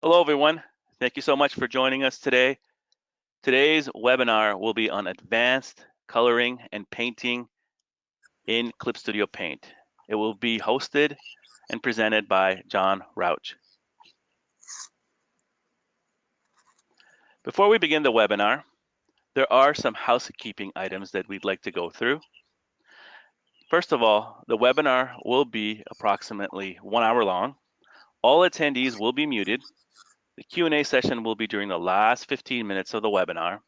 Hello, everyone. Thank you so much for joining us today. Today's webinar will be on advanced coloring and painting in Clip Studio Paint. It will be hosted and presented by John Rauch. Before we begin the webinar, there are some housekeeping items that we'd like to go through. First of all, the webinar will be approximately 1 hour long. All attendees will be muted. The Q&A session will be during the last 15 minutes of the webinar.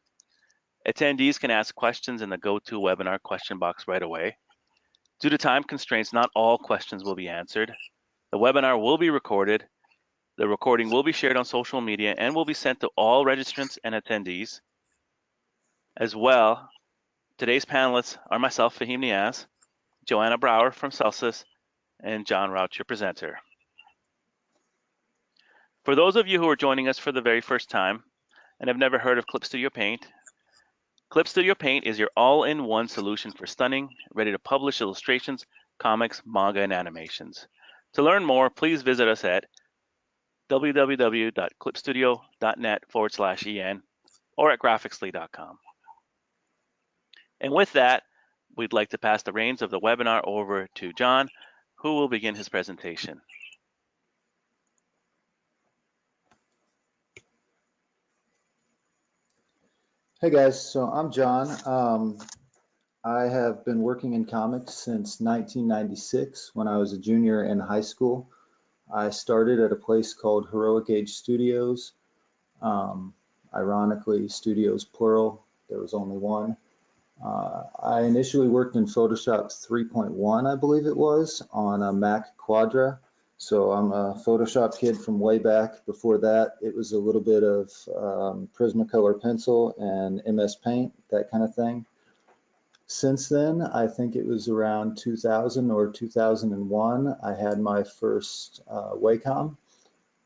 Attendees can ask questions in the GoToWebinar question box right away. Due to time constraints, not all questions will be answered. The webinar will be recorded. The recording will be shared on social media and will be sent to all registrants and attendees. As well, today's panelists are myself, Fahim Niaz, Joanna Brower from Celsius, and John Rauch, your presenter. For those of you who are joining us for the very first time and have never heard of Clip Studio Paint, Clip Studio Paint is your all-in-one solution for stunning, ready-to-publish illustrations, comics, manga, and animations. To learn more, please visit us at www.clipstudio.net/en or at graphicsly.com. And with that, we'd like to pass the reins of the webinar over to John, who will begin his presentation. Hey guys, so I'm John. I have been working in comics since 1996 when I was a junior in high school. I started at a place called Heroic Age Studios. Ironically, studios plural, there was only one. I initially worked in Photoshop 3.1, I believe it was, on a Mac Quadra. So I'm a Photoshop kid from way back. Before that, it was a little bit of Prismacolor pencil and MS Paint, that kind of thing. Since then, I think it was around 2000 or 2001, I had my first Wacom,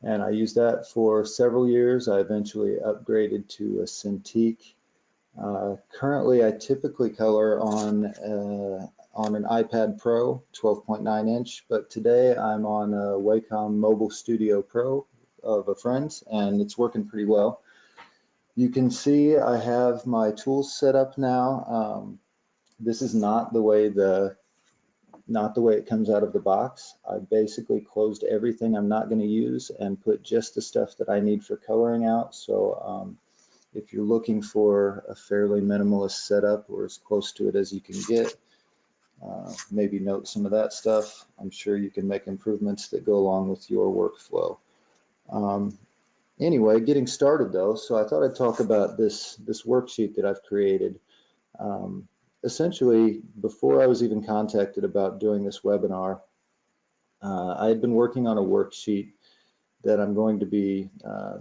and I used that for several years. I eventually upgraded to a Cintiq. Currently, I typically color on an iPad Pro 12.9 inch, but today I'm on a Wacom Mobile Studio Pro of a friend's, and it's working pretty well. You can see I have my tools set up now. This is not the way it comes out of the box. I basically closed everything I'm not going to use and put just the stuff that I need for coloring out. So if you're looking for a fairly minimalist setup or as close to it as you can get, maybe note some of that stuff. I'm sure you can make improvements that go along with your workflow. Anyway, getting started though, so I thought I'd talk about this worksheet that I've created. Essentially, before I was even contacted about doing this webinar, I had been working on a worksheet that I'm going to be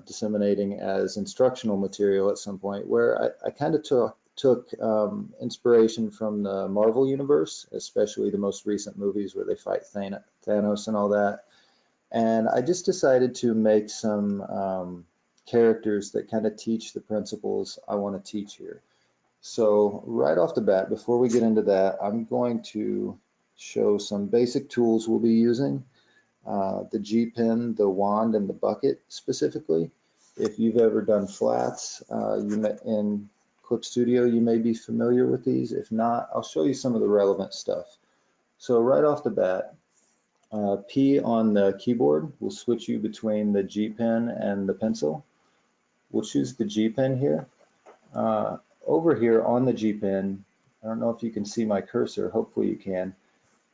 disseminating as instructional material at some point, where I kind of took inspiration from the Marvel universe, especially the most recent movies where they fight Thanos and all that. And I just decided to make some characters that kind of teach the principles I want to teach here. So right off the bat, before we get into that, I'm going to show some basic tools we'll be using. The G-pen, the wand, and the bucket specifically. If you've ever done flats in Clip Studio, you may be familiar with these. If not, I'll show you some of the relevant stuff. So right off the bat, P on the keyboard will switch you between the G-pen and the pencil. We'll choose the G-pen here. Over here on the G-pen, I don't know if you can see my cursor, hopefully you can,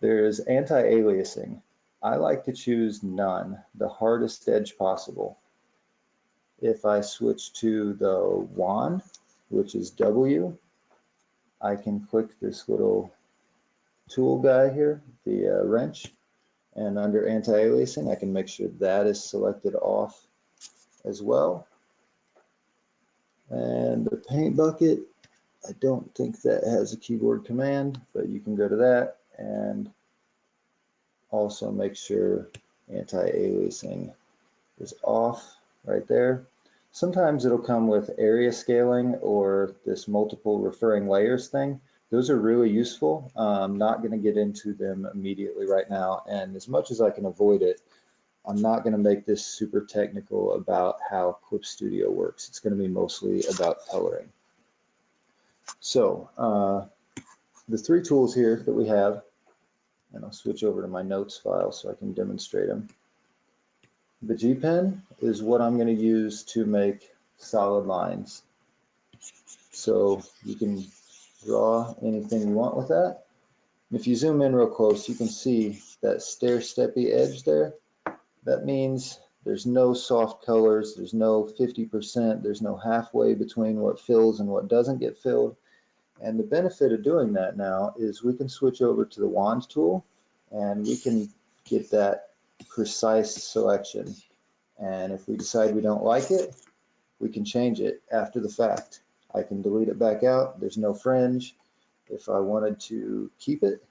there's anti-aliasing. I like to choose none, the hardest edge possible. If I switch to the wand, which is W, I can click this little tool guy here, the wrench, and under anti-aliasing, I can make sure that is selected off as well. And the paint bucket, I don't think that has a keyboard command, but you can go to that and also make sure anti-aliasing is off right there. Sometimes it'll come with area scaling or this multiple referring layers thing. Those are really useful. I'm not going to get into them immediately right now, and as much as I can avoid it, I'm not going to make this super technical about how Clip Studio works. It's going to be mostly about coloring. So the three tools here that we have, and I'll switch over to my notes file so I can demonstrate them. The G pen is what I'm going to use to make solid lines. So you can draw anything you want with that. If you zoom in real close, you can see that stair-steppy edge there. That means there's no soft colors, there's no 50%, there's no halfway between what fills and what doesn't get filled. And the benefit of doing that now is we can switch over to the wand tool and we can get that precise selection. And if we decide we don't like it, we can change it after the fact. I can delete it back out, there's no fringe. If I wanted to keep it,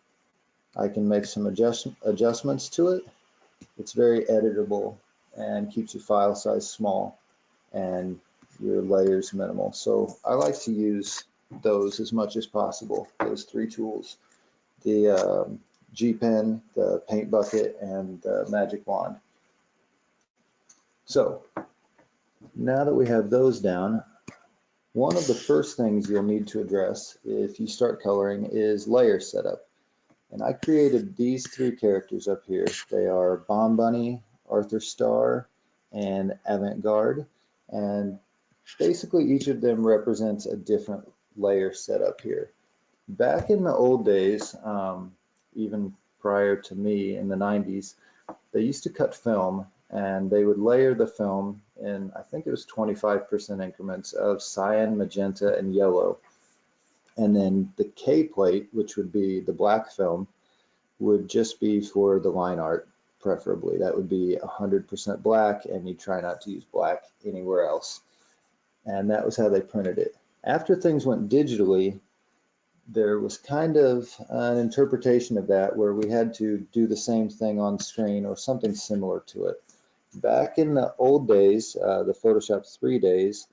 I can make some adjustments to it. It's very editable and keeps your file size small and your layers minimal. So I like to use those as much as possible, those three tools, the G pen, the paint bucket, and the magic wand. So now that we have those down, one of the first things you'll need to address if you start coloring is layer setup. And I created these three characters up here. They are Bomb Bunny, Arthur Starr, and Avant-Garde. And basically each of them represents a different layer setup here. Back in the old days, even prior to me in the 90s, they used to cut film and they would layer the film in, I think it was 25% increments of cyan, magenta, and yellow. And then the K plate, which would be the black film, would just be for the line art, preferably. That would be 100% black, and you try not to use black anywhere else. And that was how they printed it. After things went digitally, there was kind of an interpretation of that where we had to do the same thing on screen or something similar to it. Back in the old days, the Photoshop 3 days,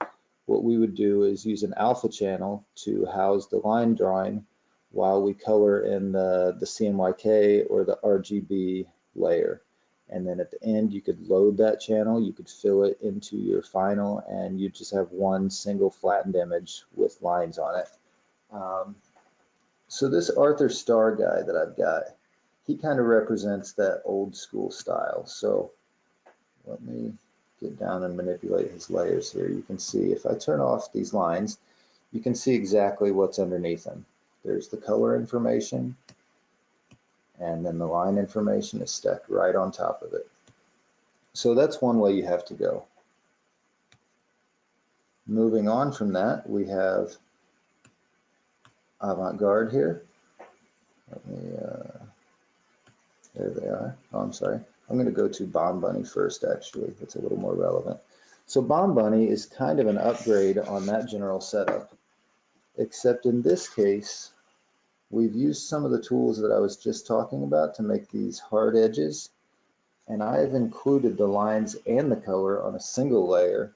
what we would do is use an alpha channel to house the line drawing while we color in the CMYK or the RGB layer. And then at the end, you could load that channel, you could fill it into your final, and you just have one single flattened image with lines on it. So this Arthur Starr guy that I've got, he kind of represents that old school style. So let me get down and manipulate his layers here. You can see if I turn off these lines, you can see exactly what's underneath them. There's the color information, and then the line information is stacked right on top of it. So that's one way you have to go. Moving on from that, we have Avant-Garde here. Let me, there they are. Oh, I'm sorry. I'm going to go to Bomb Bunny first, actually. That's a little more relevant. So Bomb Bunny is kind of an upgrade on that general setup, except in this case, we've used some of the tools that I was just talking about to make these hard edges, and I've included the lines and the color on a single layer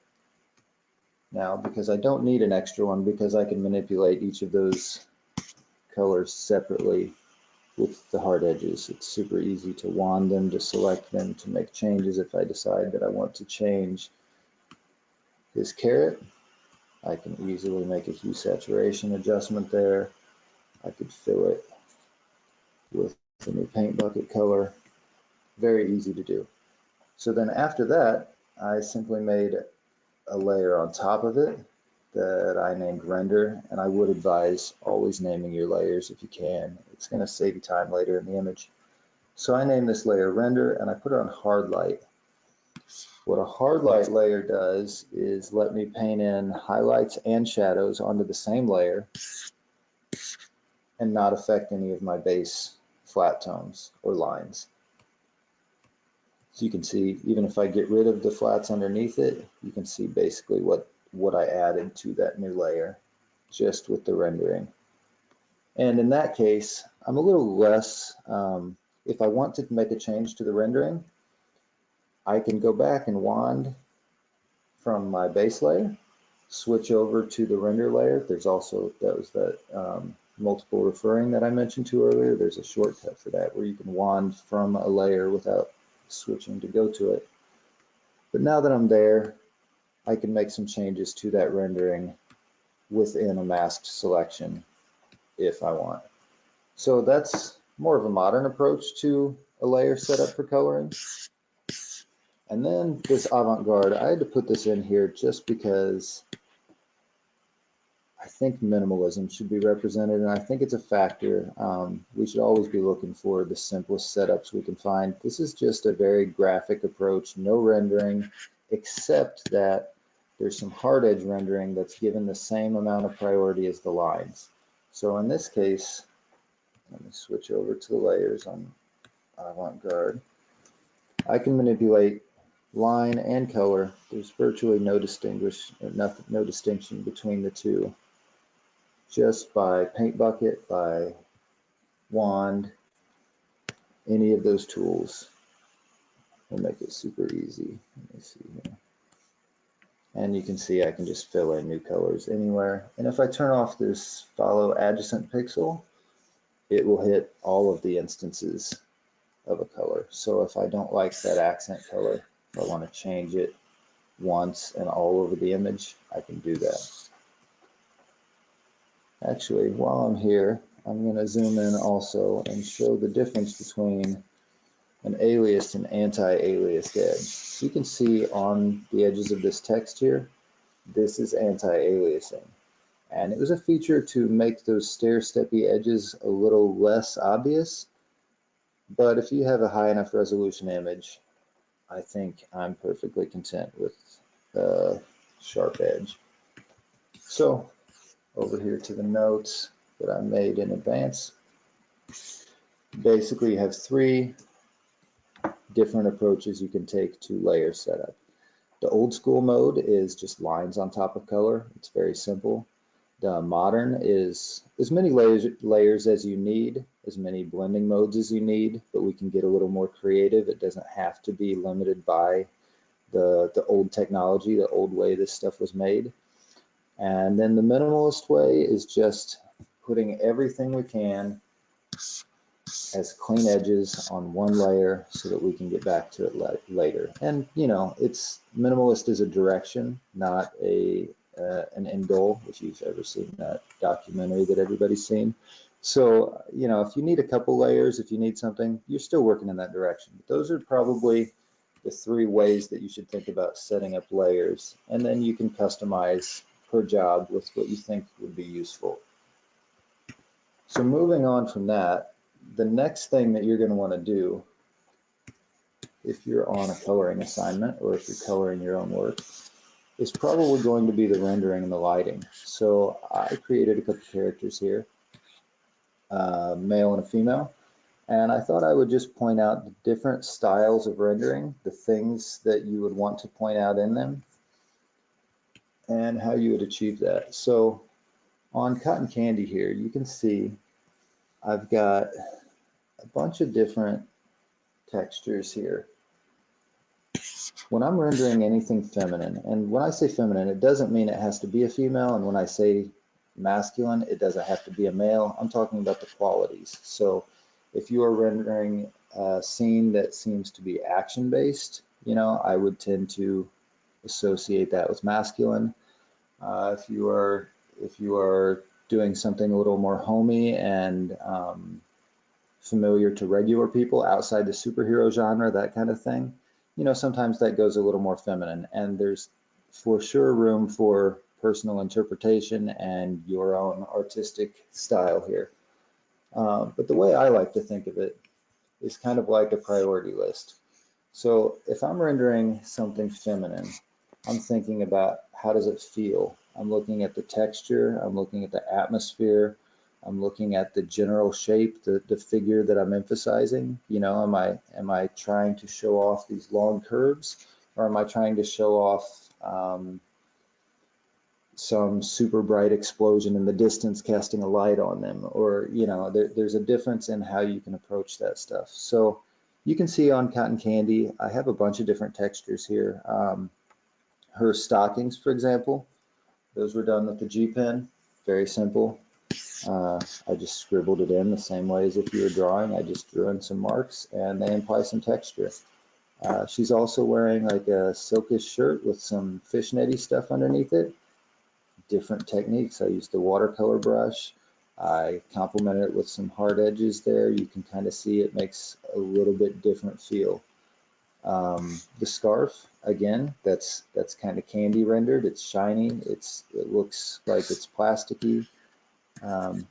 now because I don't need an extra one because I can manipulate each of those colors separately with the hard edges. It's super easy to wand them, to select them, to make changes if I decide that I want to change his carrot. I can easily make a hue saturation adjustment there. I could fill it with the new paint bucket color. Very easy to do. So then after that, I simply made a layer on top of it that I named render, and I would advise always naming your layers if you can. It's going to save you time later in the image. So I named this layer render and I put it on hard light. What a hard light layer does is let me paint in highlights and shadows onto the same layer and not affect any of my base flat tones or lines. So you can see, even if I get rid of the flats underneath it, you can see basically what I added to that new layer just with the rendering. And in that case, I'm a little less, if I want to make a change to the rendering, I can go back and wand from my base layer, switch over to the render layer. There's also, that was that multiple referring that I mentioned to earlier. There's a shortcut for that where you can wand from a layer without switching to go to it. But now that I'm there, I can make some changes to that rendering within a masked selection if I want. So that's more of a modern approach to a layer setup for coloring. And then this avant-garde, I had to put this in here just because I think minimalism should be represented, and I think it's a factor. We should always be looking for the simplest setups we can find. This is just a very graphic approach, no rendering, except that there's some hard edge rendering that's given the same amount of priority as the lines. So in this case, let me switch over to the layers on avant-garde. I can manipulate line and color. There's virtually no distinction between the two, just by paint bucket, by wand, any of those tools will make it super easy. Let me see here. And you can see I can just fill in new colors anywhere. And if I turn off this follow adjacent pixel, it will hit all of the instances of a color. So if I don't like that accent color, if I want to change it once and all over the image, I can do that. Actually, while I'm here, I'm going to zoom in also and show the difference between an aliased and anti-aliased edge. So you can see on the edges of this text here, this is anti-aliasing. And it was a feature to make those stair-steppy edges a little less obvious. But if you have a high enough resolution image, I think I'm perfectly content with the sharp edge. So over here to the notes that I made in advance. Basically, you have three different approaches you can take to layer setup. The old school mode is just lines on top of color. It's very simple. The modern is as many layers as you need, as many blending modes as you need, but we can get a little more creative. It doesn't have to be limited by the old technology, the old way this stuff was made. And then the minimalist way is just putting everything we can as clean edges on one layer so that we can get back to it later. And you know, it's minimalist is a direction, not an end goal, if you've ever seen that documentary that everybody's seen. So, you know, if you need a couple layers, if you need something, you're still working in that direction. But those are probably the three ways that you should think about setting up layers. And then you can customize per job with what you think would be useful. So moving on from that, the next thing that you're going to want to do if you're on a coloring assignment or if you're coloring your own work is probably going to be the rendering and the lighting. So I created a couple characters here, a male and a female, and I thought I would just point out the different styles of rendering, the things that you would want to point out in them, and how you would achieve that. So on cotton candy here, you can see I've got a bunch of different textures here. When I'm rendering anything feminine, and when I say feminine, it doesn't mean it has to be a female, and when I say masculine, it doesn't have to be a male. I'm talking about the qualities. So if you are rendering a scene that seems to be action-based, you know, I would tend to associate that with masculine. If you are doing something a little more homey and familiar to regular people outside the superhero genre, that kind of thing, you know, sometimes that goes a little more feminine, and there's for sure room for personal interpretation and your own artistic style here. But the way I like to think of it is kind of like a priority list. So if I'm rendering something feminine, I'm thinking about how does it feel? I'm looking at the texture, I'm looking at the atmosphere, I'm looking at the general shape, the figure that I'm emphasizing. You know, am I trying to show off these long curves, or am I trying to show off some super bright explosion in the distance casting a light on them? Or, you know, there's a difference in how you can approach that stuff. So you can see on cotton candy, I have a bunch of different textures here. Her stockings, for example, those were done with the G pen, very simple. I just scribbled it in the same way as if you were drawing. I just drew in some marks and they imply some texture. She's also wearing like a silkish shirt with some fishnetty stuff underneath it. Different techniques. I used the watercolor brush. I complemented it with some hard edges there. You can kind of see it makes a little bit different feel. The scarf, again, that's kind of candy rendered. It's shiny. It looks like it's plasticky.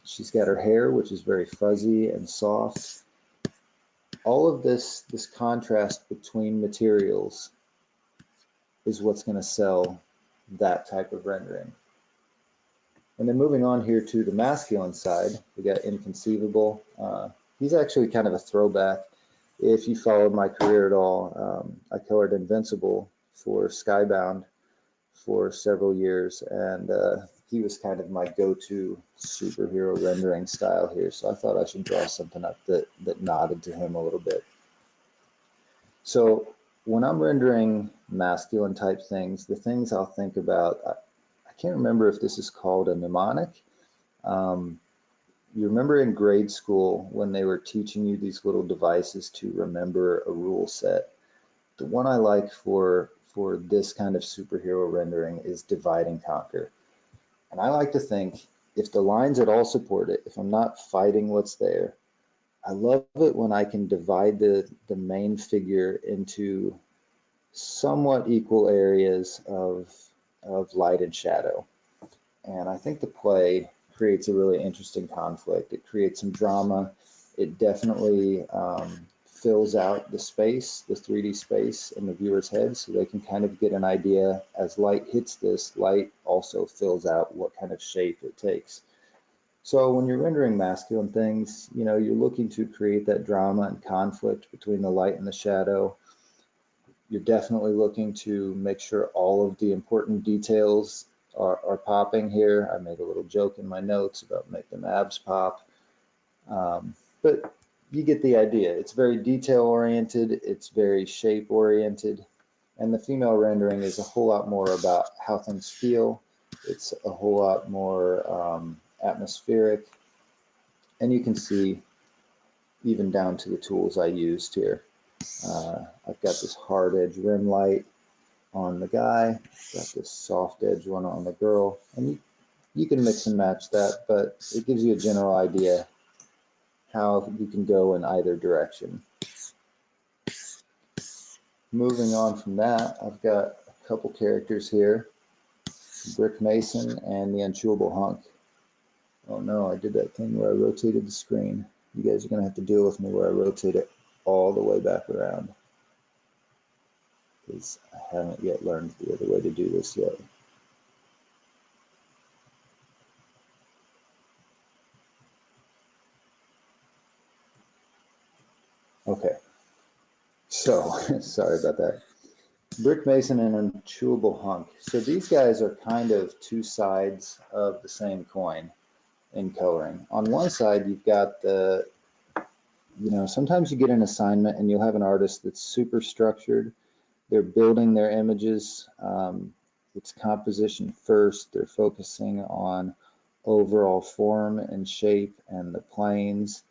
She's got her hair, which is very fuzzy and soft. All of this contrast between materials is what's going to sell that type of rendering. And then moving on here to the masculine side, we got Inconceivable. He's actually kind of a throwback. If you followed my career at all, I colored Invincible for Skybound for several years, and he was kind of my go-to superhero rendering style here, so I thought I should draw something up that nodded to him a little bit. So when I'm rendering masculine type things, the things I'll think about, I can't remember if this is called a mnemonic. You remember in grade school when they were teaching you these little devices to remember a rule set? The one I like for this kind of superhero rendering is divide and conquer. And I like to think, if the lines at all support it, if I'm not fighting what's there, I love it when I can divide the main figure into somewhat equal areas of light and shadow. And I think the play creates a really interesting conflict. It creates some drama. It definitely fills out the space, the 3D space in the viewer's head, so they can kind of get an idea. As light hits this, light also fills out what kind of shape it takes. So when you're rendering masculine things, you know, you're looking to create that drama and conflict between the light and the shadow. You're definitely looking to make sure all of the important details are popping here. I made a little joke in my notes about make them abs pop. But you get the idea. It's very detail oriented. It's very shape oriented. And the female rendering is a whole lot more about how things feel. It's a whole lot more atmospheric. And you can see even down to the tools I used here. I've got this hard edge rim light on the guy, got this soft edge one on the girl, and you can mix and match that, but it gives you a general idea how you can go in either direction. Moving on from that, I've got a couple characters here, Brick Mason and the Unchewable Hunk. Oh no, I did that thing where I rotated the screen. You guys are going to have to deal with me where I rotate it all the way back around, because I haven't yet learned the other way to do this yet. Okay, so sorry about that. Brick Mason and Unchewable Hunk. So these guys are kind of two sides of the same coin in coloring. On one side, you've got the, you know, sometimes you get an assignment and you'll have an artist that's super structured. They're building their images. It's composition first. They're focusing on overall form and shape and the planes.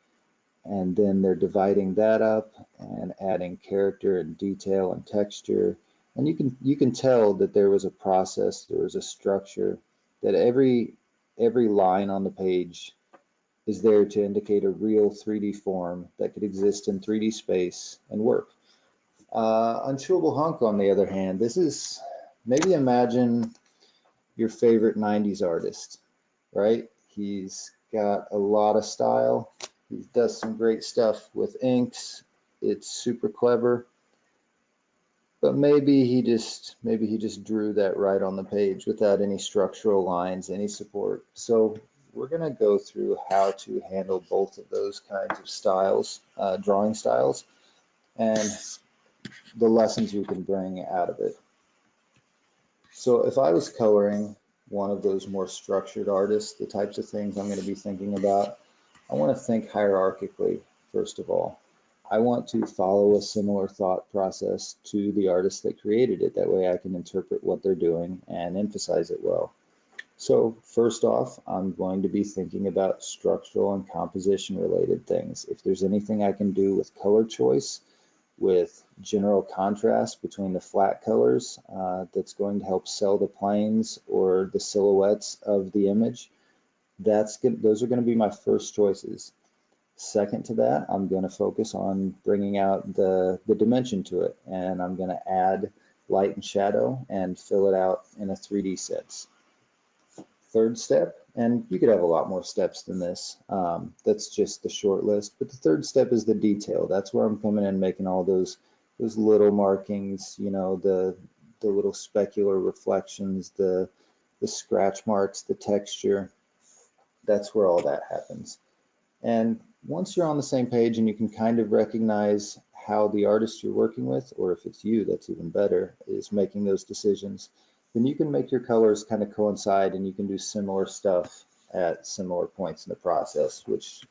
And then they're dividing that up and adding character and detail and texture. And you can tell that there was a process, there was a structure, that every line on the page is there to indicate a real 3D form that could exist in 3D space and work. Unchewable Hunk, on the other hand, this is, maybe imagine your favorite 90s artist, right? He's got a lot of style. He does some great stuff with inks. It's super clever. But maybe he just drew that right on the page without any structural lines, any support. So we're going to go through how to handle both of those kinds of styles, drawing styles, and the lessons we can bring out of it. So if I was coloring one of those more structured artists, the types of things I'm going to be thinking about, I want to think hierarchically, first of all. I want to follow a similar thought process to the artist that created it. That way I can interpret what they're doing and emphasize it well. So first off, I'm going to be thinking about structural and composition related things. If there's anything I can do with color choice, with general contrast between the flat colors that's going to help sell the planes or the silhouettes of the image. Those are going to be my first choices. Second to that, I'm going to focus on bringing out the dimension to it, and I'm going to add light and shadow and fill it out in a 3D sets. Third step, and you could have a lot more steps than this. That's just the short list. But the third step is the detail. That's where I'm coming in, making all those little markings, you know, the little specular reflections, the scratch marks, the texture. That's where all that happens. And once you're on the same page and you can kind of recognize how the artist you're working with, or if it's you, that's even better, is making those decisions, then you can make your colors kind of coincide and you can do similar stuff at similar points in the process, which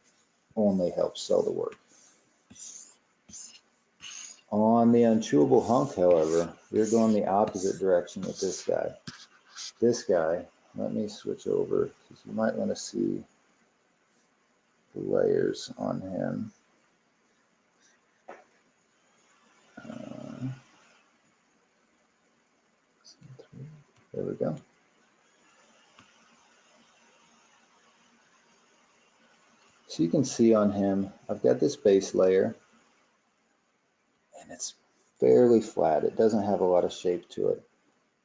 only helps sell the work. On the unchewable hunk, however, we're going the opposite direction with this guy. This guy, let me switch over because you might want to see the layers on him. There we go. So you can see on him, I've got this base layer, and it's fairly flat. It doesn't have a lot of shape to it.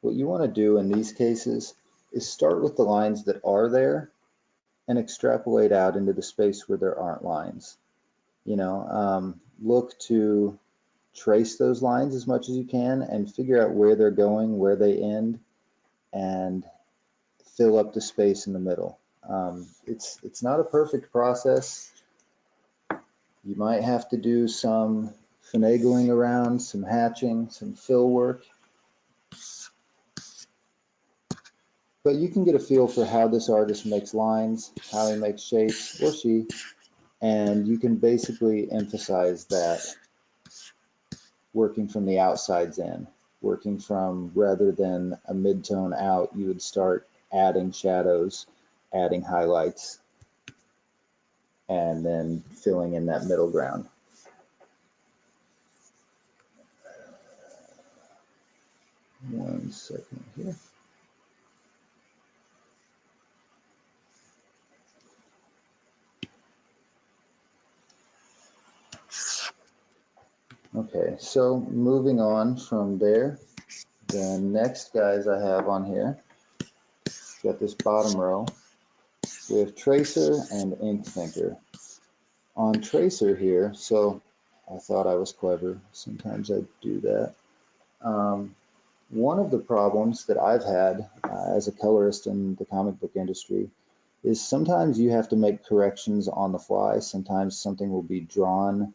What you want to do in these cases is start with the lines that are there and extrapolate out into the space where there aren't lines. You know, look to trace those lines as much as you can and figure out where they're going, where they end, and fill up the space in the middle. It's not a perfect process. You might have to do some finagling around, some hatching, some fill work. But you can get a feel for how this artist makes lines, how he makes shapes, or she, and you can basically emphasize that working from the outsides in. Working from, rather than a mid-tone out, you would start adding shadows, adding highlights, and then filling in that middle ground. One second here. Okay, so moving on from there, the next guys I have on here, got this bottom row. We have Tracer and Ink Thinker. On Tracer here, so I thought I was clever. Sometimes I do that. One of the problems that I've had as a colorist in the comic book industry is sometimes you have to make corrections on the fly. Sometimes something will be drawn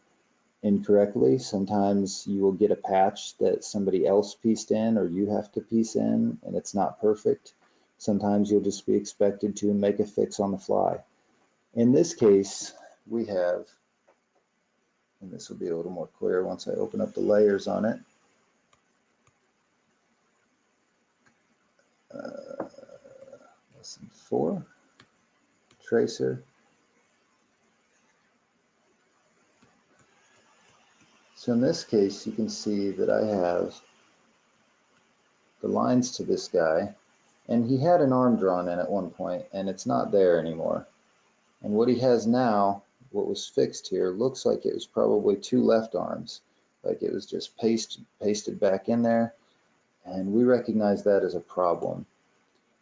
incorrectly. Sometimes you will get a patch that somebody else pieced in or you have to piece in and it's not perfect. Sometimes you'll just be expected to make a fix on the fly. In this case, we have, and this will be a little more clear once I open up the layers on it. Lesson 4, Tracer. So in this case, you can see that I have the lines to this guy, and he had an arm drawn in at one point, and it's not there anymore. And what he has now, what was fixed here, looks like it was probably 2 left arms, like it was just pasted back in there, and we recognize that as a problem.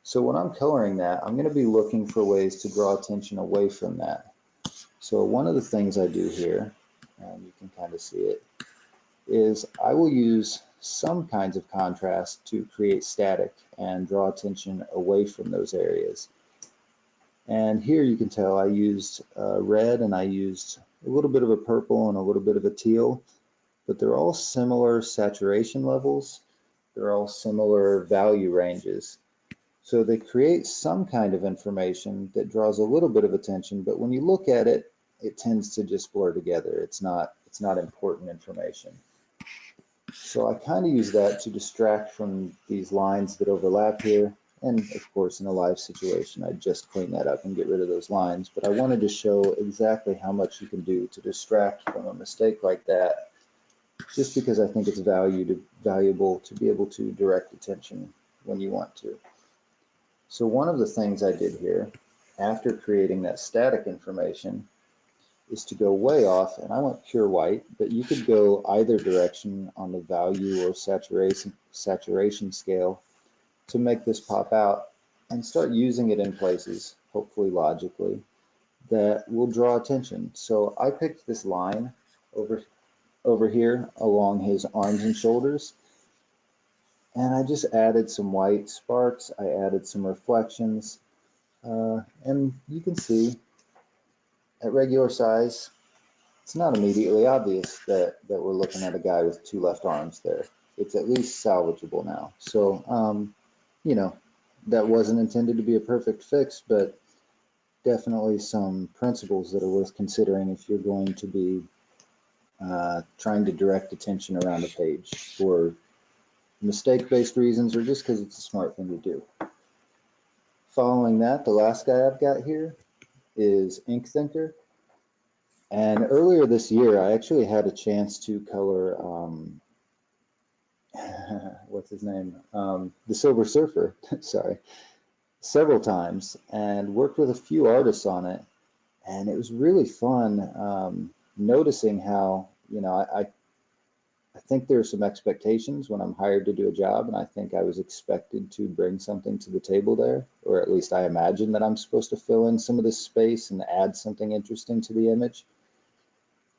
So when I'm coloring that, I'm going to be looking for ways to draw attention away from that. So one of the things I do here, and you can kind of see it, is I will use some kinds of contrast to create static and draw attention away from those areas. And here you can tell I used red and I used a little bit of a purple and a little bit of a teal, but they're all similar saturation levels. They're all similar value ranges. So they create some kind of information that draws a little bit of attention, but when you look at it, it tends to just blur together. It's not important information. So I kind of use that to distract from these lines that overlap here. And of course, in a live situation, I'd just clean that up and get rid of those lines. But I wanted to show exactly how much you can do to distract from a mistake like that just because I think it's valuable to be able to direct attention when you want to. So one of the things I did here, after creating that static information, is to go way off, and I went pure white, but you could go either direction on the value or saturation scale to make this pop out and start using it in places, hopefully logically, that will draw attention. So I picked this line over here along his arms and shoulders, and I just added some white sparks. I added some reflections, and you can see at regular size, it's not immediately obvious that we're looking at a guy with two left arms there. It's at least salvageable now. So, you know, that wasn't intended to be a perfect fix, but definitely some principles that are worth considering if you're going to be trying to direct attention around a page for mistake-based reasons or just because it's a smart thing to do. Following that, the last guy I've got here is Ink Thinker. And earlier this year, I actually had a chance to color, what's his name? The Silver Surfer, sorry, several times, and worked with a few artists on it. And it was really fun noticing how, you know, I think there are some expectations when I'm hired to do a job, and I think I was expected to bring something to the table there, or at least I imagine that I'm supposed to fill in some of this space and add something interesting to the image.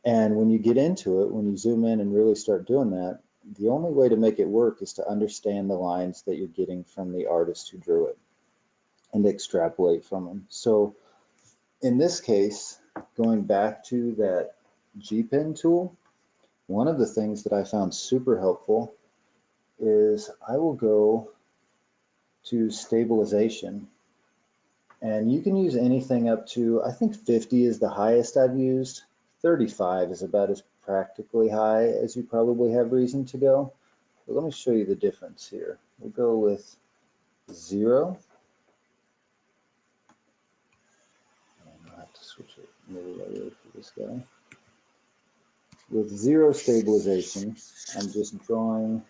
And when you get into it, when you zoom in and really start doing that, the only way to make it work is to understand the lines that you're getting from the artist who drew it and extrapolate from them. So in this case, going back to that G-Pen tool, one of the things that I found super helpful is I will go to stabilization, and you can use anything up to, I think 50 is the highest I've used. 35 is about as practically high as you probably have reason to go. But let me show you the difference here. We'll go with 0. And I'll have to switch it maybe for this guy. With 0 stabilization, I'm just drawing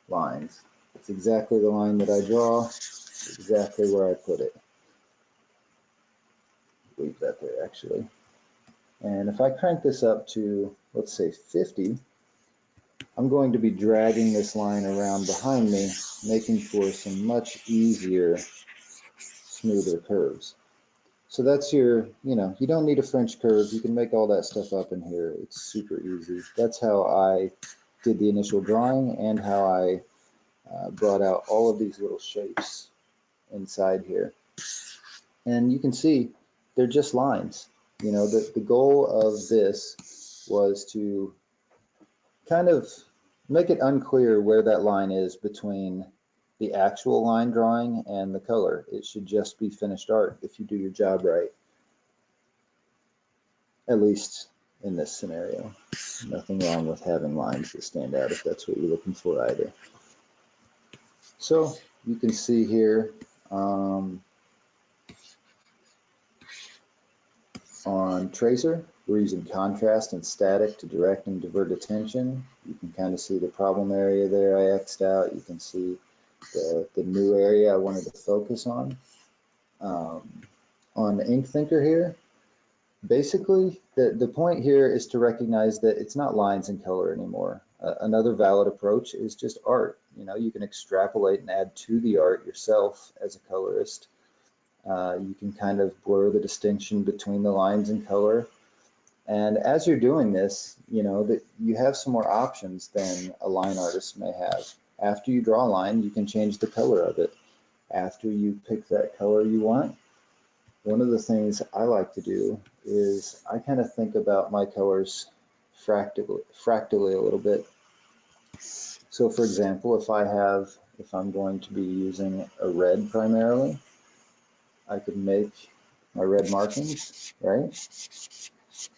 lines. It's exactly the line that I draw, exactly where I put it. Leave that there actually. And if I crank this up to, let's say 50, I'm going to be dragging this line around behind me, making for some much easier, smoother curves. So that's your, you know, you don't need a French curve. You can make all that stuff up in here. It's super easy. That's how I did the initial drawing and how I brought out all of these little shapes inside here. And you can see they're just lines. You know, the goal of this was to kind of make it unclear where that line is between the actual line drawing and the color. It should just be finished art if you do your job right. At least in this scenario. Nothing wrong with having lines that stand out if that's what you're looking for either. So you can see here on tracer, we're using contrast and static to direct and divert attention. You can kind of see the problem area there I X'd out. You can see the new area I wanted to focus on. On the Ink Thinker here, basically the point here is to recognize that it's not lines and color anymore. Another valid approach is just art. You know, you can extrapolate and add to the art yourself as a colorist. You can kind of blur the distinction between the lines and color. And as you're doing this, you know, that you have some more options than a line artist may have. After you draw a line, you can change the color of it. After you pick that color you want, one of the things I like to do is I kind of think about my colors fractally a little bit. So for example, if I'm going to be using a red primarily, I could make my red markings, right?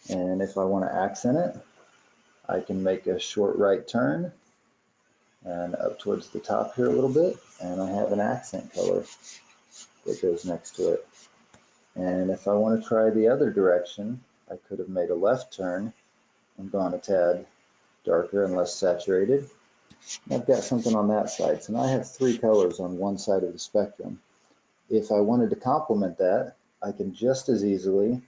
And if I want to accent it, I can make a short right turn and up towards the top here a little bit, and I have an accent color that goes next to it. And if I want to try the other direction, I could have made a left turn and gone a tad darker and less saturated. I've got something on that side. So now I have three colors on one side of the spectrum. If I wanted to complement that, I can just as easily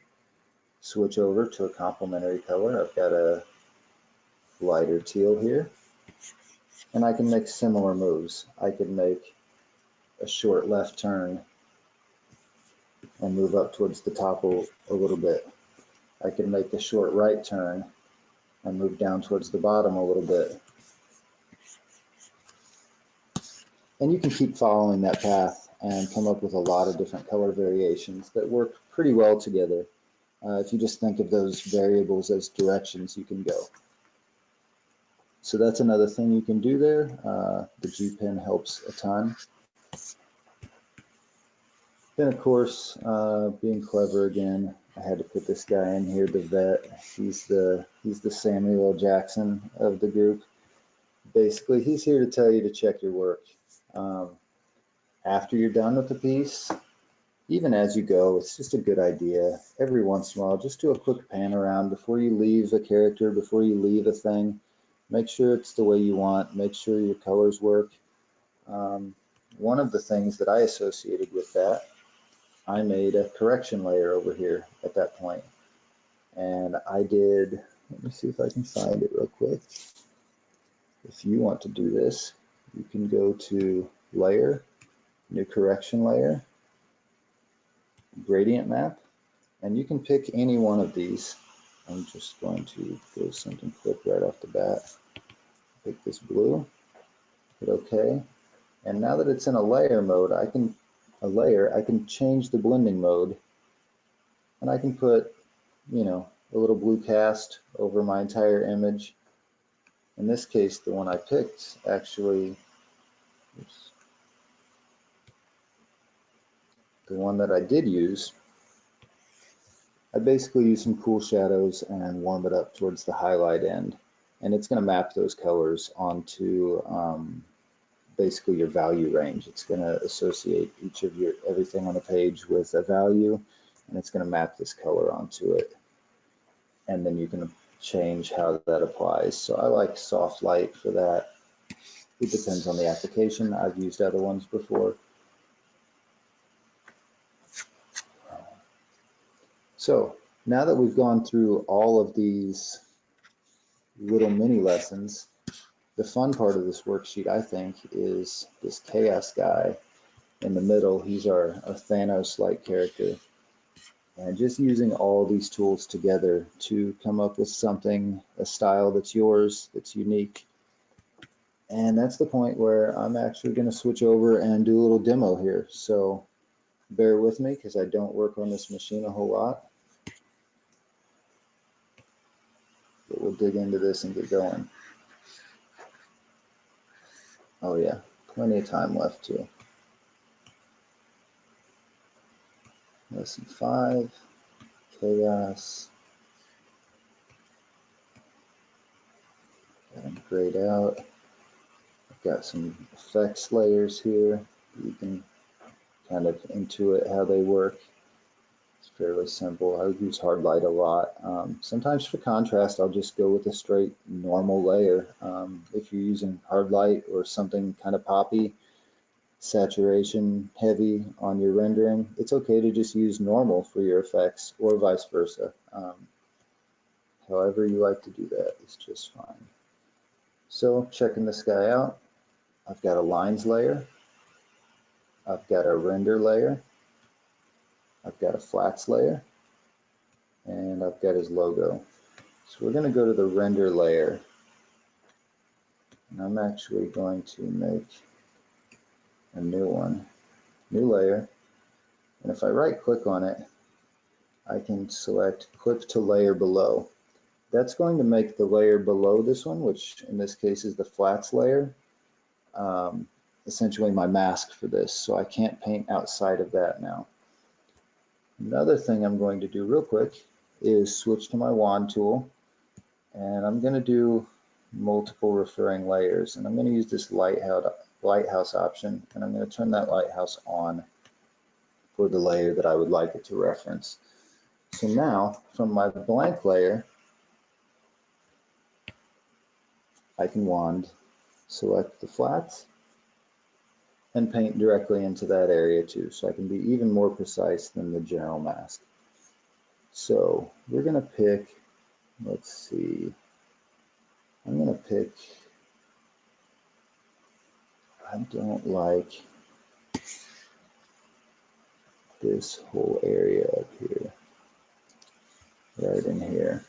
switch over to a complementary color. I've got a lighter teal here, and I can make similar moves. I can make a short left turn and move up towards the top a little bit. I can make a short right turn and move down towards the bottom a little bit. And you can keep following that path and come up with a lot of different color variations that work pretty well together. If you just think of those variables as directions, you can go. So that's another thing you can do there. The G pen helps a ton. Then of course, being clever again, I had to put this guy in here, the vet. He's the Samuel L. Jackson of the group. Basically, he's here to tell you to check your work. After you're done with the piece, even as you go, it's just a good idea. Every once in a while, just do a quick pan around before you leave a character, before you leave a thing. Make sure it's the way you want. Make sure your colors work. One of the things that I associated with that, I made a correction layer over here at that point. And I did, let me see if I can find it real quick. If you want to do this, you can go to Layer, New Correction Layer, Gradient Map, and you can pick any one of these. I'm just going to go something quick right off the bat. Pick this blue, hit OK. And now that it's in a layer mode, I can change the blending mode, and I can put, you know, a little blue cast over my entire image. In this case, the one I picked actually, the one that I did use, I basically use some cool shadows and warm it up towards the highlight end. And it's going to map those colors onto basically your value range. It's going to associate everything on the page with a value, and it's going to map this color onto it. And then you can change how that applies. So I like soft light for that. It depends on the application. I've used other ones before. So now that we've gone through all of these little mini lessons, the fun part of this worksheet, I think, is this chaos guy in the middle. He's our Thanos-like character. And just using all these tools together to come up with something, a style that's yours, that's unique. And that's the point where I'm actually going to switch over and do a little demo here. So bear with me because I don't work on this machine a whole lot. But we'll dig into this and get going. Oh yeah, plenty of time left too. Lesson 5, chaos. Got them grayed out. I've got some effects layers here. You can kind of intuit how they work. It's fairly simple. I would use hard light a lot. Sometimes for contrast, I'll just go with a straight normal layer. If you're using hard light or something kind of poppy, saturation heavy on your rendering, it's okay to just use normal for your effects, or vice versa. However you like to do that is just fine. So checking this guy out, I've got a lines layer, I've got a render layer, I've got a flats layer, and I've got his logo. So we're going to go to the render layer, and I'm actually going to make a new one, new layer, and if I right click on it, I can select clip to layer below. That's going to make the layer below this one, which in this case is the flats layer, essentially my mask for this, so I can't paint outside of that now. Another thing I'm going to do real quick is switch to my wand tool, and I'm going to do multiple referring layers, and I'm going to use this lighthouse option, and I'm going to turn that lighthouse on for the layer that I would like it to reference. So now from my blank layer, I can wand, select the flats, and paint directly into that area too, so I can be even more precise than the general mask. So we're going to pick, let's see, I'm going to pick, I don't like this whole area up here, right in here.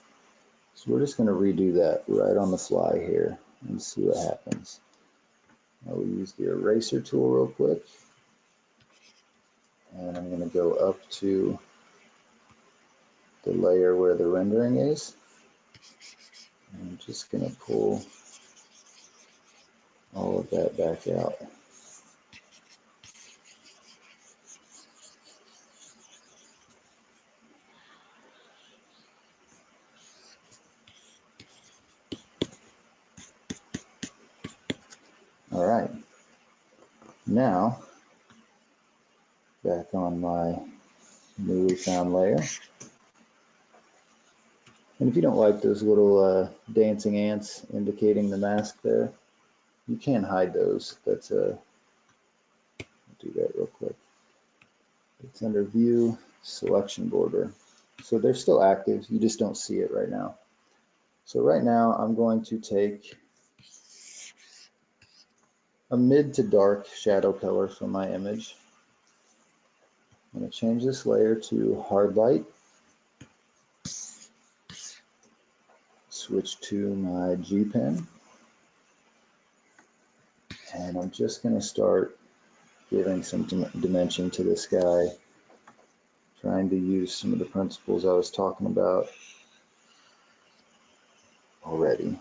So we're just going to redo that right on the fly here and see what happens. I will use the eraser tool real quick, and I'm going to go up to the layer where the rendering is. I'm just going to pull all of that back out. All right, now back on my newly found layer. And if you don't like those little dancing ants indicating the mask there, you can hide those. That's I'll do that real quick. It's under View, Selection Border. So they're still active, you just don't see it right now. So right now I'm going to take a mid to dark shadow color from my image. I'm going to change this layer to Hard Light. Switch to my G pen. And I'm just going to start giving some dimension to this guy, trying to use some of the principles I was talking about already.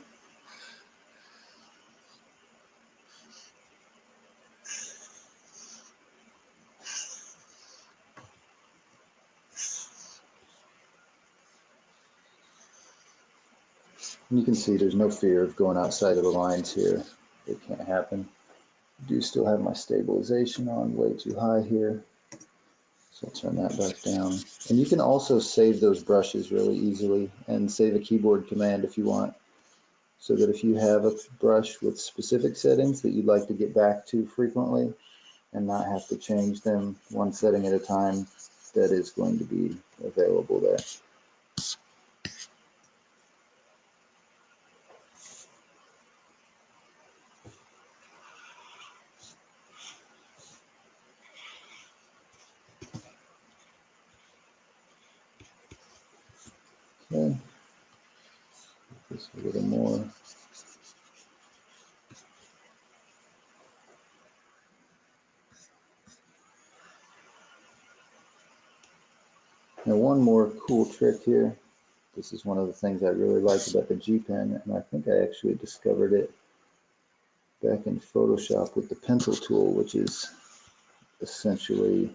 And you can see there's no fear of going outside of the lines here. It can't happen. I do still have my stabilization on way too high here. So I'll turn that back down. And you can also save those brushes really easily and save a keyboard command if you want. So that if you have a brush with specific settings that you'd like to get back to frequently and not have to change them one setting at a time, that is going to be available there. Okay, just a little more. Now one more cool trick here. This is one of the things I really like about the G Pen, and I think I actually discovered it back in Photoshop with the pencil tool, which is essentially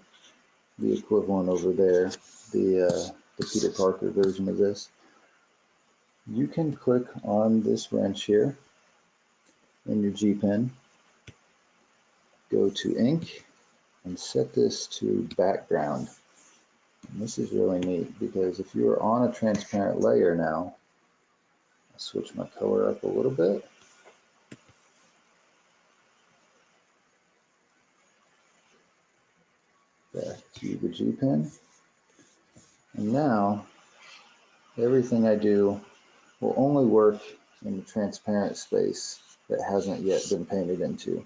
the equivalent over there, the Peter Parker version of this. You can click on this wrench here in your G Pen, go to Ink, and set this to background. And this is really neat because if you are on a transparent layer now, I'll switch my color up a little bit. Back to the G Pen. And now everything I do will only work in the transparent space that hasn't yet been painted into.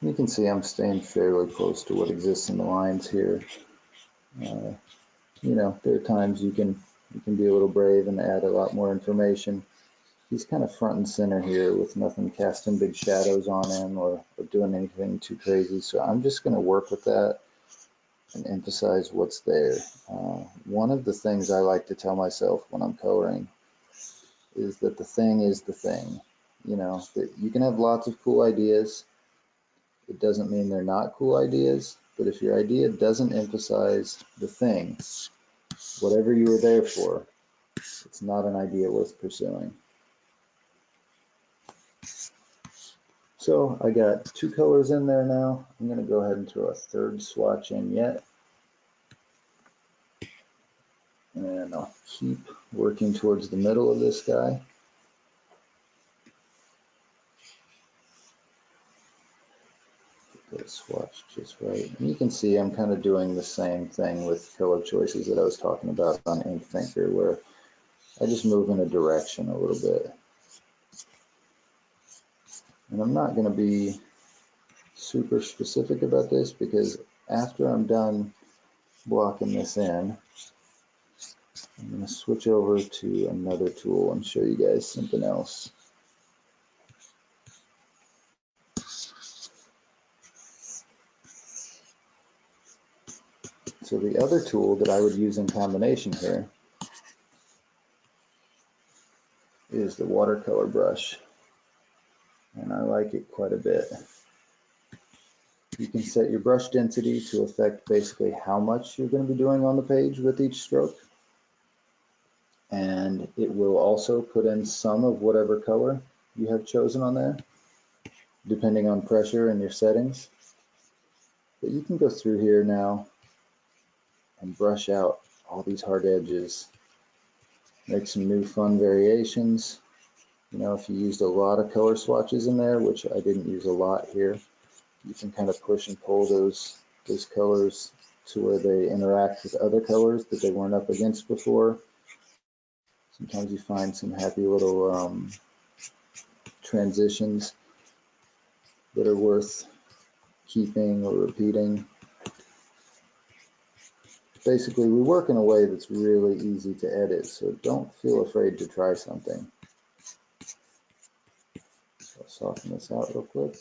You can see I'm staying fairly close to what exists in the lines here. You know, there are times you can be a little brave and add a lot more information. He's kind of front and center here with nothing casting big shadows on him or doing anything too crazy. So I'm just going to work with that and emphasize what's there. One of the things I like to tell myself when I'm coloring is that the thing is the thing. You know, that you can have lots of cool ideas. It doesn't mean they're not cool ideas, but if your idea doesn't emphasize the thing, whatever you were there for, it's not an idea worth pursuing. So I got 2 colors in there now. I'm going to go ahead and throw a 3rd swatch in yet. And I'll keep working towards the middle of this guy. Get that swatch just right. And you can see I'm kind of doing the same thing with color choices that I was talking about on Ink Thinker, where I just move in a direction a little bit. And I'm not going to be super specific about this because after I'm done blocking this in, I'm going to switch over to another tool and show you guys something else. So the other tool that I would use in combination here is the watercolor brush, and I like it quite a bit. You can set your brush density to affect basically how much you're going to be doing on the page with each stroke, and it will also put in some of whatever color you have chosen on there, depending on pressure and your settings. But you can go through here now and brush out all these hard edges, make some new fun variations. You know, if you used a lot of color swatches in there, which I didn't use a lot here, you can kind of push and pull those colors to where they interact with other colors that they weren't up against before. Sometimes you find some happy little transitions that are worth keeping or repeating. Basically, we work in a way that's really easy to edit, so don't feel afraid to try something. So I'll soften this out real quick.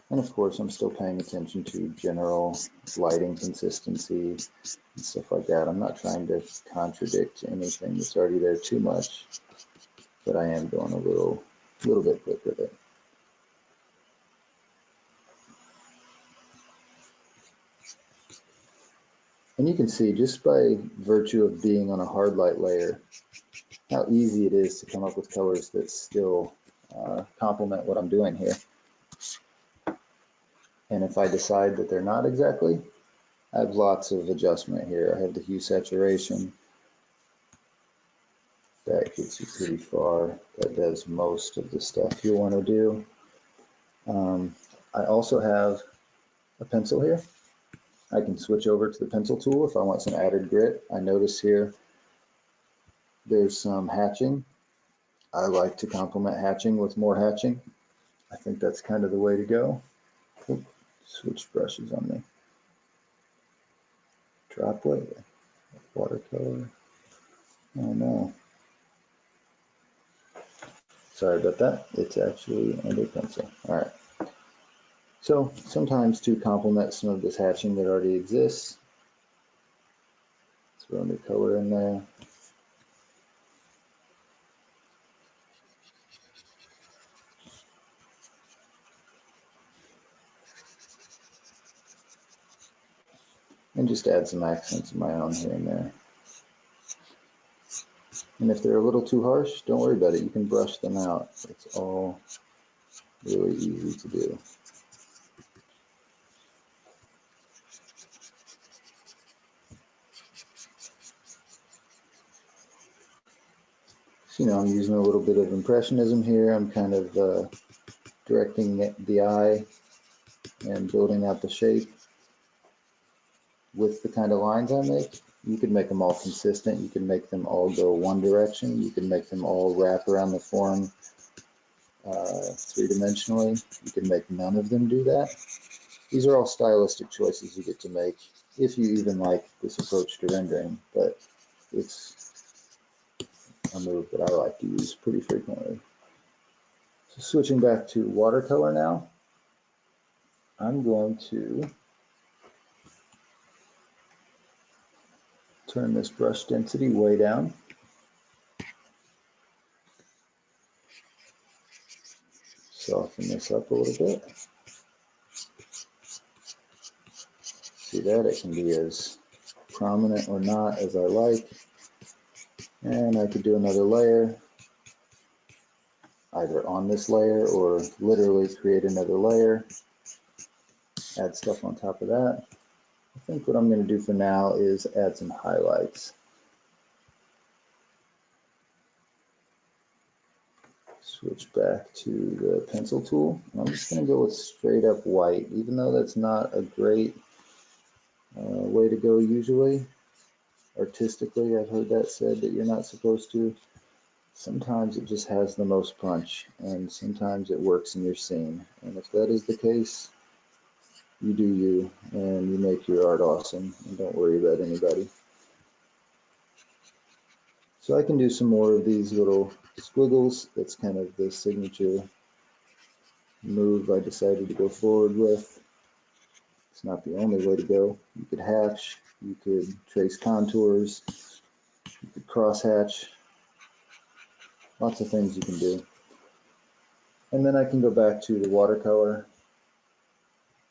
And of course, I'm still paying attention to general lighting consistency and stuff like that. I'm not trying to contradict anything that's already there too much, but I am going a little bit quick with it. And you can see just by virtue of being on a hard light layer, how easy it is to come up with colors that still complement what I'm doing here. And if I decide that they're not exactly, I have lots of adjustment here. I have the hue saturation. That gets you pretty far. That does most of the stuff you want to do. I also have a pencil here. I can switch over to the pencil tool if I want some added grit. I notice here there's some hatching. I like to complement hatching with more hatching. I think that's kind of the way to go. Oop, switch brushes on me. Droplet, watercolor. Oh no. Sorry about that. It's actually under pencil. All right. So sometimes to complement some of this hatching that already exists, throw a new color in there. And just add some accents of my own here and there. And if they're a little too harsh, don't worry about it. You can brush them out. It's all really easy to do. So, you know, I'm using a little bit of impressionism here. I'm kind of directing the eye and building out the shape with the kind of lines I make. You can make them all consistent. You can make them all go one direction. You can make them all wrap around the form three-dimensionally. You can make none of them do that. These are all stylistic choices you get to make if you even like this approach to rendering, but it's a move that I like to use pretty frequently. So switching back to watercolor now, I'm going to turn this brush density way down. Soften this up a little bit. See that? It can be as prominent or not as I like. And I could do another layer, either on this layer or literally create another layer, add stuff on top of that. I think what I'm going to do for now is add some highlights. Switch back to the pencil tool. I'm just going to go with straight up white, even though that's not a great way to go usually. Artistically, I've heard that said that you're not supposed to. Sometimes it just has the most punch, and sometimes it works in your scene. And if that is the case, you do you, and you make your art awesome, and don't worry about anybody. So I can do some more of these little squiggles. That's kind of the signature move I decided to go forward with. It's not the only way to go. You could hatch, you could trace contours, you could cross hatch. Lots of things you can do. And then I can go back to the watercolor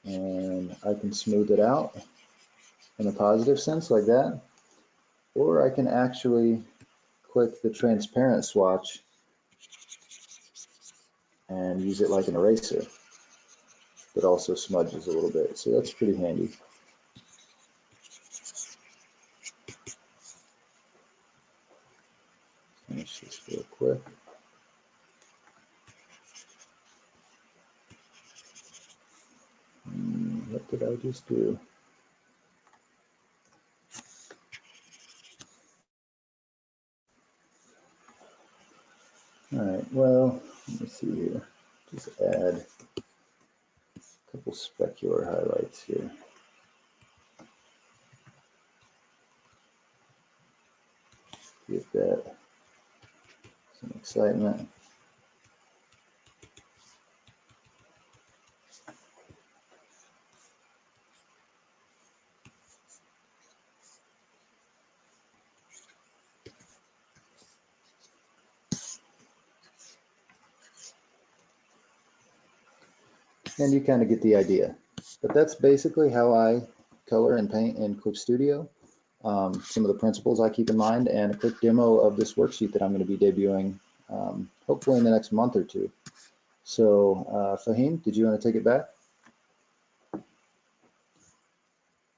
and I can smooth it out in a positive sense like that. Or I can actually click the transparent swatch and use it like an eraser, but also smudges a little bit. So that's pretty handy. Finish this real quick. What did I just do? All right, well, let me see here. Just add a couple specular highlights here. Give that some excitement. And you kind of get the idea. But that's basically how I color and paint in Clip Studio. Some of the principles I keep in mind, and a quick demo of this worksheet that I'm going to be debuting hopefully in the next month or two. So Fahim, did you want to take it back?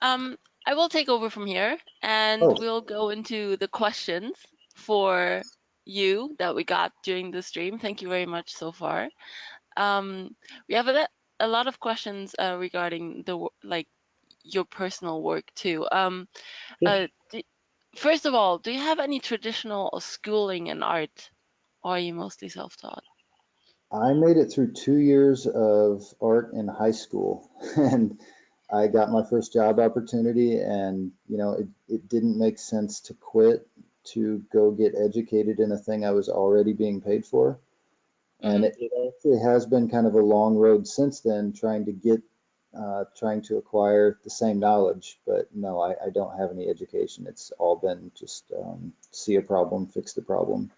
I will take over from here, and we'll go into the questions for you that we got during the stream. Thank you very much so far. We have a lot of questions regarding your personal work too. First of all, do you have any traditional schooling in art, or are you mostly self-taught? I made it through 2 years of art in high school, and I got my first job opportunity, and it didn't make sense to quit to go get educated in a thing I was already being paid for. And it actually has been kind of a long road since then, trying to acquire the same knowledge. But no, I don't have any education. It's all been just see a problem, fix the problem.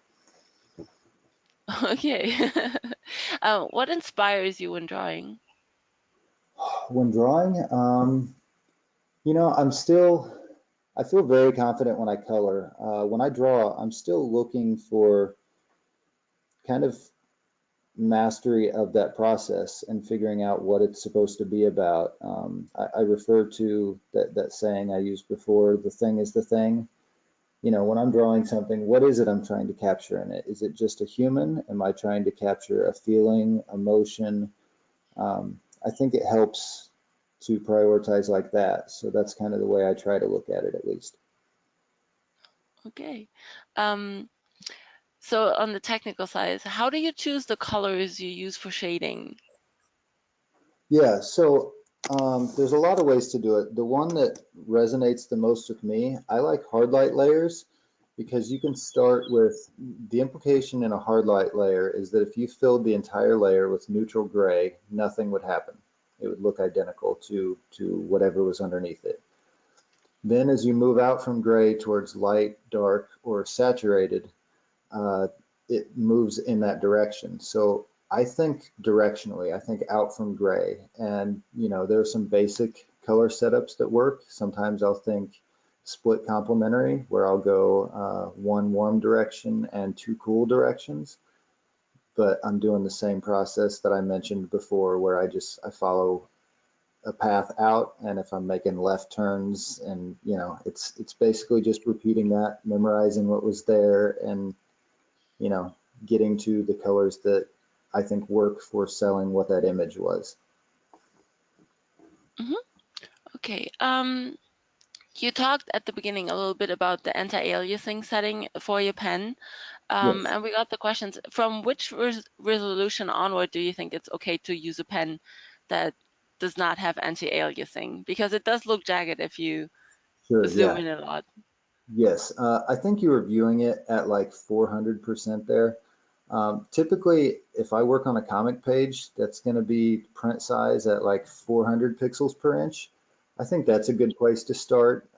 Okay. What inspires you when drawing? When drawing, I feel very confident when I color. When I draw, I'm still looking for kind of mastery of that process and figuring out what it's supposed to be about. I refer to that saying I used before, the thing is the thing. When I'm drawing something, what is it I'm trying to capture in it? Is it just a human? Am I trying to capture a feeling, emotion? I think it helps to prioritize like that. So that's kind of the way I try to look at it, at least. Okay. So on the technical side, how do you choose the colors you use for shading? Yeah, so there's a lot of ways to do it. The one that resonates the most with me, I like hard light layers, because you can start with the implication in a hard light layer is that if you filled the entire layer with neutral gray, nothing would happen. It would look identical to whatever was underneath it. Then as you move out from gray towards light, dark, or saturated, it moves in that direction. So I think directionally, I think out from gray. And, you know, there are some basic color setups that work. Sometimes I'll think split complementary, where I'll go one warm direction and two cool directions. But I'm doing the same process that I mentioned before, where I follow a path out, and if I'm making left turns, and you know, it's basically just repeating that, memorizing what was there, and you know, getting to the colors that I think work for selling what that image was. Okay. You talked at the beginning a little bit about the anti-aliasing setting for your pen. Yes. And we got the questions. From which resolution onward do you think it's okay to use a pen that does not have anti-aliasing? Because it does look jagged if you zoom in a lot. Yes, I think you were viewing it at like 400% there. Typically, if I work on a comic page, that's going to be print size at like 400 pixels per inch. I think that's a good place to start.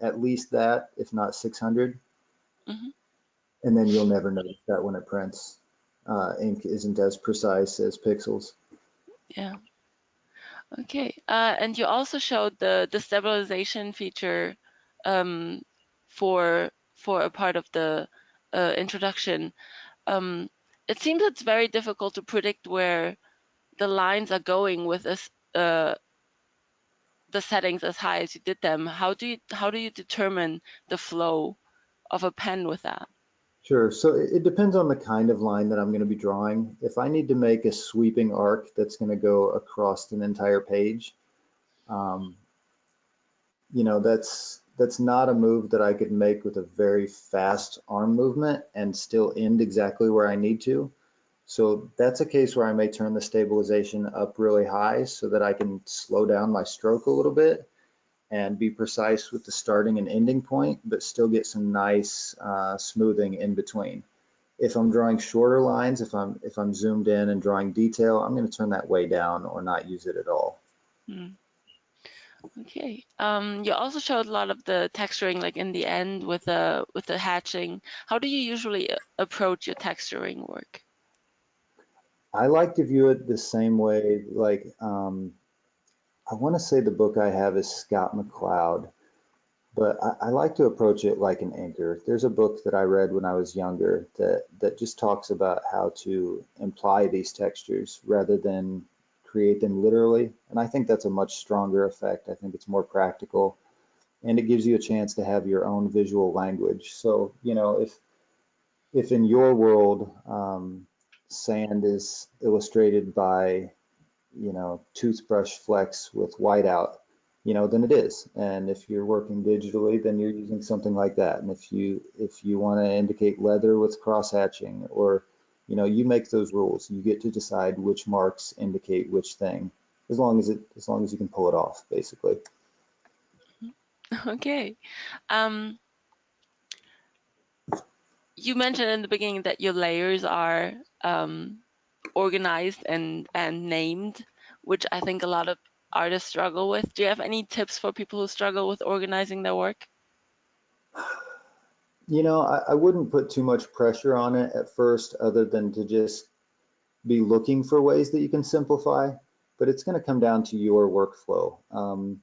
At least that, if not 600. And then you'll never notice that when it prints. Ink isn't as precise as pixels. Yeah. Okay. And you also showed the stabilization feature for a part of the introduction. It seems it's very difficult to predict where the lines are going with this, the settings as high as you did them. How do you determine the flow of a pen with that? Sure. So it depends on the kind of line that I'm going to be drawing. If I need to make a sweeping arc that's going to go across an entire page, you know, that's not a move that I could make with a very fast arm movement and still end exactly where I need to. So that's a case where I may turn the stabilization up really high so that I can slow down my stroke a little bit and be precise with the starting and ending point, but still get some nice smoothing in between. If I'm drawing shorter lines, if I'm zoomed in and drawing detail, I'm going to turn that way down or not use it at all. Okay. You also showed a lot of the texturing, like in the end with the hatching. How do you usually approach your texturing work? I like to view it the same way, like I want to say the book I have is Scott McCloud, but I like to approach it like an inker. There's a book that I read when I was younger that just talks about how to imply these textures rather than create them literally. And I think that's a much stronger effect. I think it's more practical, and it gives you a chance to have your own visual language. So, you know, if in your world sand is illustrated by, you know, toothbrush flecks with whiteout, you know, then it is. And if you're working digitally, then you're using something like that. And if you want to indicate leather with cross hatching, or, you know, you make those rules. You get to decide which marks indicate which thing, as long as you can pull it off, basically. Okay. You mentioned in the beginning that your layers are organized and named, which I think a lot of artists struggle with. Do you have any tips for people who struggle with organizing their work? You know, I wouldn't put too much pressure on it at first, other than to just be looking for ways that you can simplify, but it's going to come down to your workflow.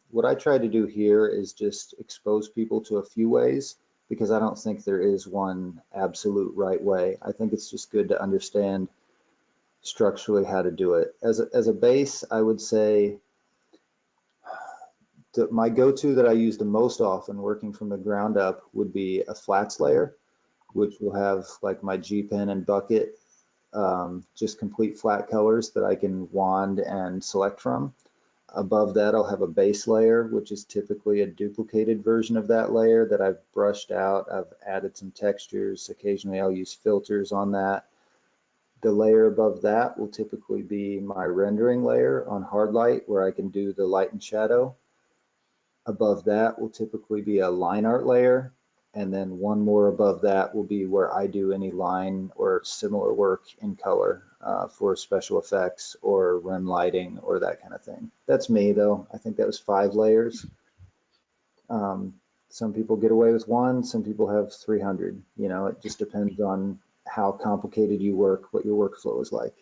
What I try to do here is just expose people to a few ways, because I don't think there is one absolute right way. I think it's just good to understand structurally how to do it. As a base, I would say that my go-to that I use the most often working from the ground up would be a flats layer, which will have like my G pen and bucket, just complete flat colors that I can wand and select from. Above that, I'll have a base layer, which is typically a duplicated version of that layer that I've brushed out. I've added some textures. Occasionally, I'll use filters on that. The layer above that will typically be my rendering layer on hard light, where I can do the light and shadow. Above that will typically be a line art layer, and then one more above that will be where I do any line or similar work in color for special effects or REM lighting or that kind of thing. That's me, though. I think that was 5 layers. Some people get away with 1, some people have 300. You know, it just depends on how complicated you work, what your workflow is like.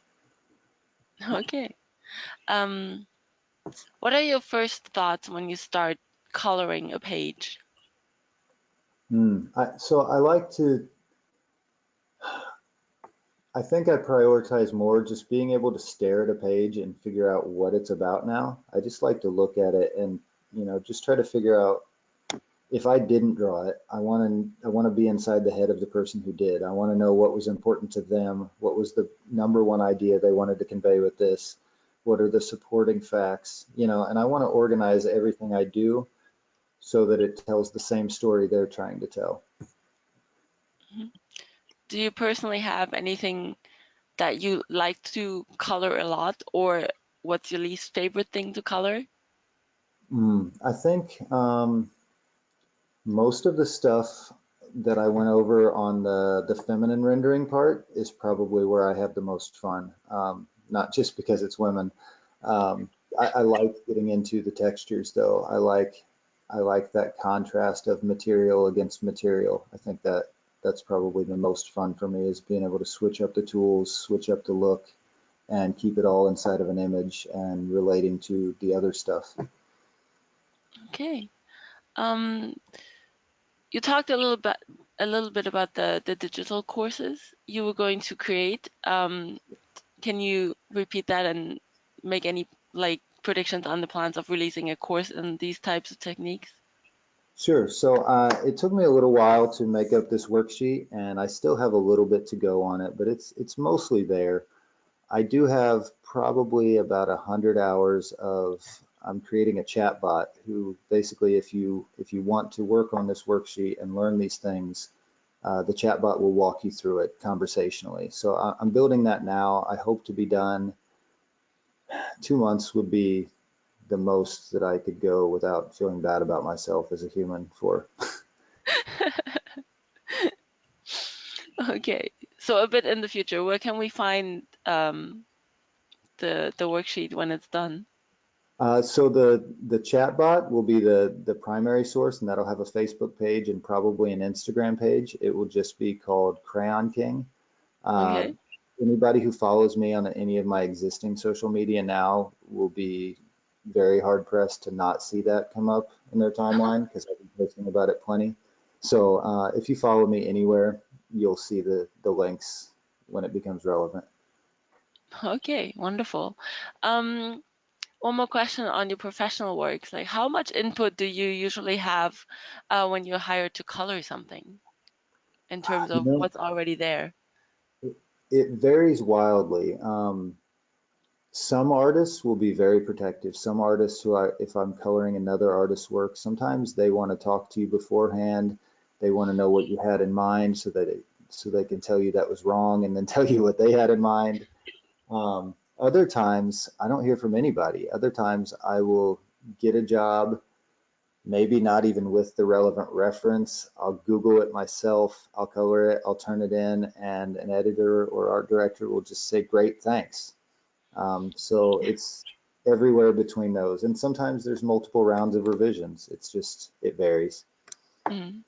Okay. What are your first thoughts when you start coloring a page? I think I prioritize more just being able to stare at a page and figure out what it's about now. I just like to look at it and, just try to figure out, if I didn't draw it, I want to be inside the head of the person who did. I want to know what was important to them, what was the number one idea they wanted to convey with this, what are the supporting facts, and I want to organize everything I do so that it tells the same story they're trying to tell. Do you personally have anything that you like to color a lot, or what's your least favorite thing to color? I think most of the stuff that I went over on the feminine rendering part is probably where I have the most fun. Not just because it's women. I like getting into the textures though. I like that contrast of material against material. I think that's probably the most fun for me, is being able to switch up the tools, switch up the look, and keep it all inside of an image and relating to the other stuff. Okay. You talked a little bit about the digital courses you were going to create. Can you repeat that and make any predictions on the plans of releasing a course in these types of techniques? Sure. So it took me a little while to make up this worksheet, and I still have a little bit to go on it, but it's mostly there. I do have probably about 100 hours of, I'm creating a chat bot who basically, if you want to work on this worksheet and learn these things, the chat bot will walk you through it conversationally. So I'm building that now. I hope to be done. 2 months would be the most that I could go without feeling bad about myself as a human for. Okay, so a bit in the future, where can we find the worksheet when it's done? So the chat bot will be the primary source, and that'll have a Facebook page and probably an Instagram page. It will just be called Crayon King. Okay. Anybody who follows me on any of my existing social media now will be very hard pressed to not see that come up in their timeline, because I've been posting about it plenty. So if you follow me anywhere, you'll see the links when it becomes relevant. Okay, wonderful. One more question on your professional works. Like, how much input do you usually have when you're hired to color something in terms of what's already there? It varies wildly. Some artists will be very protective. Some artists who if I'm coloring another artist's work, sometimes they want to talk to you beforehand. They want to know what you had in mind so they can tell you that was wrong and then tell you what they had in mind. Other times I don't hear from anybody. Other times I will get a job, maybe not even with the relevant reference. I'll Google it myself, I'll color it, I'll turn it in, and an editor or art director will just say, great, thanks. So it's everywhere between those. And sometimes there's multiple rounds of revisions. It varies. Mm.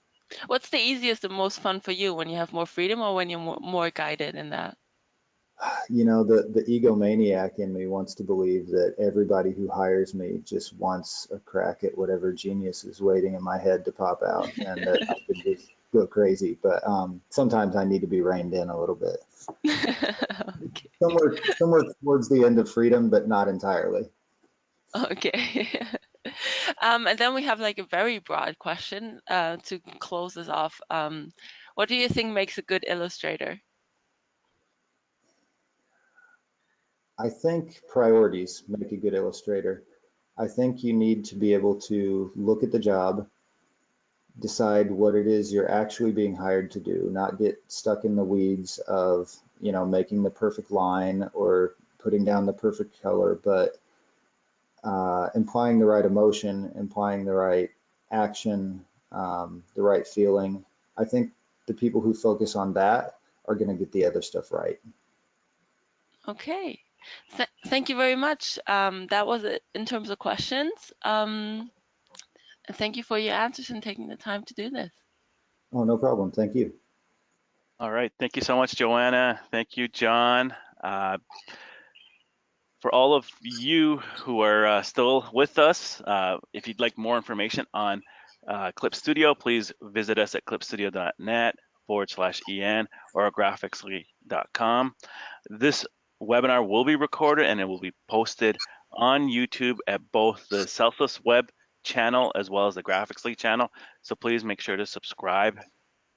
What's the easiest and most fun for you, when you have more freedom or when you're more guided in that? The egomaniac in me wants to believe that everybody who hires me just wants a crack at whatever genius is waiting in my head to pop out, and that I could just go crazy. But sometimes I need to be reined in a little bit. Okay. Somewhere towards the end of freedom, but not entirely. Okay. And then we have like a very broad question to close this off. What do you think makes a good illustrator? I think priorities make a good illustrator. I think you need to be able to look at the job, decide what it is you're actually being hired to do, not get stuck in the weeds of, making the perfect line or putting down the perfect color, but implying the right emotion, implying the right action, the right feeling. I think the people who focus on that are going to get the other stuff right. Okay. Thank you very much. That was it in terms of questions. Thank you for your answers and taking the time to do this. Oh, no problem. Thank you. All right. Thank you so much, Joanna. Thank you, John. For all of you who are still with us, if you'd like more information on Clip Studio, please visit us at clipstudio.net/en or graphicsly.com. This webinar will be recorded and it will be posted on YouTube at both the Celsius Web channel as well as the Graphicsly channel. So please make sure to subscribe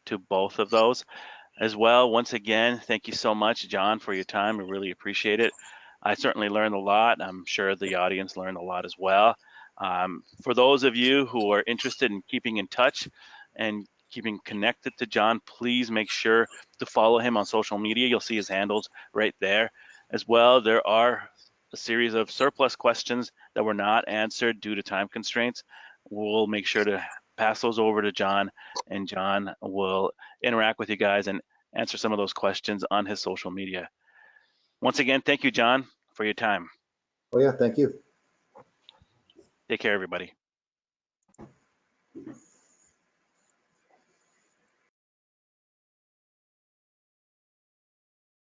to both of those as well. Once again, thank you so much, John, for your time. I really appreciate it. I certainly learned a lot. I'm sure the audience learned a lot as well. For those of you who are interested in keeping in touch and keeping connected to John, please make sure to follow him on social media. You'll see his handles right there. As well, there are a series of surplus questions that were not answered due to time constraints. We'll make sure to pass those over to John, and John will interact with you guys and answer some of those questions on his social media. Once again, thank you, John, for your time. Oh yeah, thank you. Take care, everybody.